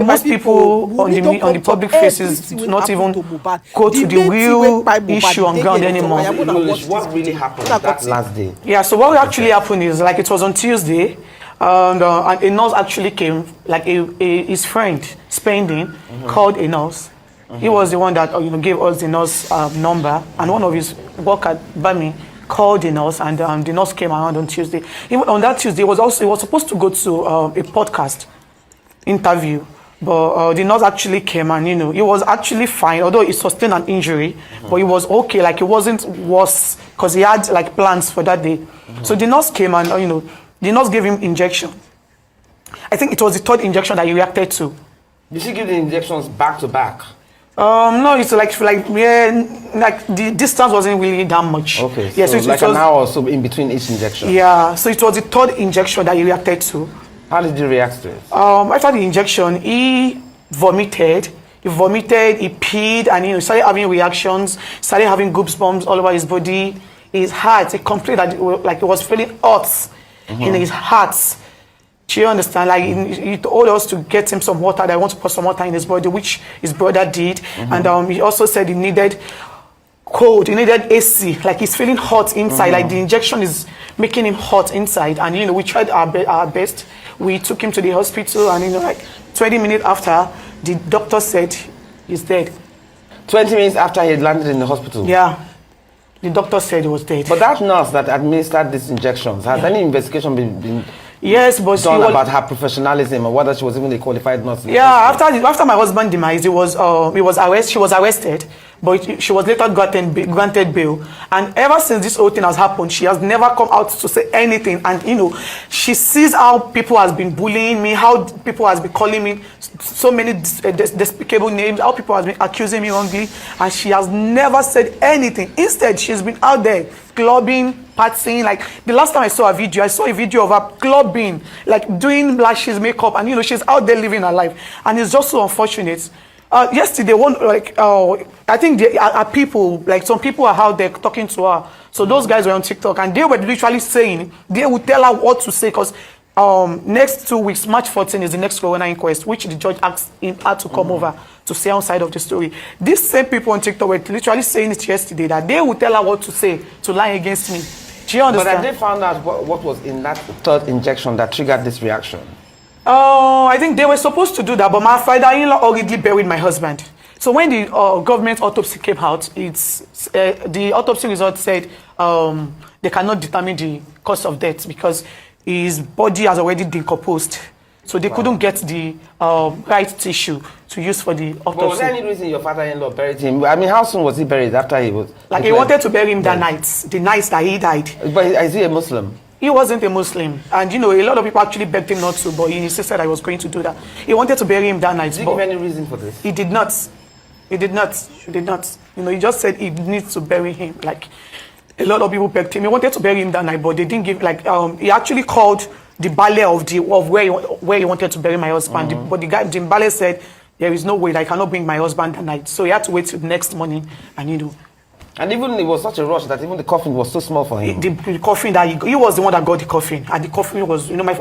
most people on the public faces do not even go to the real issue on ground anymore. What really happened that last day? Yeah, so what actually happened is, like, it was on Tuesday, and a nurse actually came, like his friend, Spending, called a nurse. He was the one that gave us the nurse number, and one of his workers, Bami, called the nurse, and the nurse came around on Tuesday. Even on that Tuesday, he was supposed to go to a podcast interview, but the nurse actually came, and he was actually fine, although he sustained an injury, but he was okay, like it wasn't worse, because he had like plans for that day. So the nurse came, and the nurse gave him injection. I think it was the third injection that he reacted to. Did she give the injections back to back? No, it's like the distance wasn't really that much. Okay, yeah, so like an hour or so in between each injection. Yeah, so it was the third injection that he reacted to. How did you react to it? After the injection, he vomited. He peed, and he started having reactions, started having goosebumps all over his body. His heart, he complained that it was feeling hot in his heart. Do you understand? Like, he told us to get him some water, that I want to put some water in his body, which his brother did. And he also said he needed cold, he needed AC, like he's feeling hot inside, like the injection is making him hot inside. And we tried our best. We took him to the hospital, and like 20 minutes after, the doctor said he's dead. 20 minutes after he had landed in the hospital? Yeah. The doctor said he was dead. But that nurse that administered these injections, has any investigation been yes, but done about her professionalism, or whether she was even a qualified nurse? Yeah, after my husband's demise, she was arrested, but she was later granted bail. And ever since this whole thing has happened, she has never come out to say anything. And she sees how people has been bullying me, how people has been calling me so many despicable names, how people has been accusing me wrongly, and she has never said anything. Instead, she's been out there clubbing, partying. Like, the last time I saw a video of her clubbing, like doing lashes, makeup, and she's out there living her life. And it's just so unfortunate. Yesterday, I think there are people, like some people are out there talking to her. So those guys were on TikTok, and they were literally saying, they would tell her what to say, because next 2 weeks, March 14 is the next coroner inquest, which the judge asked her to come over to say her side of the story. These same people on TikTok were literally saying it yesterday, that they would tell her what to say to lie against me. Do you understand? But have they found out what was in that third injection that triggered this reaction? I think they were supposed to do that, but my father-in-law already buried my husband. So when the government autopsy came out, the autopsy result said they cannot determine the cause of death because his body has already decomposed. So they couldn't get the right tissue to use for the autopsy. But was there any reason your father-in-law buried him? I mean, how soon was he buried after he was... Like, he wanted to bury him that night, the night that he died. But is he a Muslim? He wasn't a Muslim. And, a lot of people actually begged him not to, but he insisted I was going to do that. He wanted to bury him that night. Did he give any reason for this? He did not. He did not. He did not. He just said he needs to bury him. Like, a lot of people begged him. He wanted to bury him that night, but they didn't give, he actually called the Bale of where he wanted to bury my husband. But the Bale said, there is no way that I cannot bring my husband that night. So he had to wait till the next morning, and And even it was such a rush that even the coffin was so small for him. The coffin that he was the one that got the coffin, and the coffin was, my husband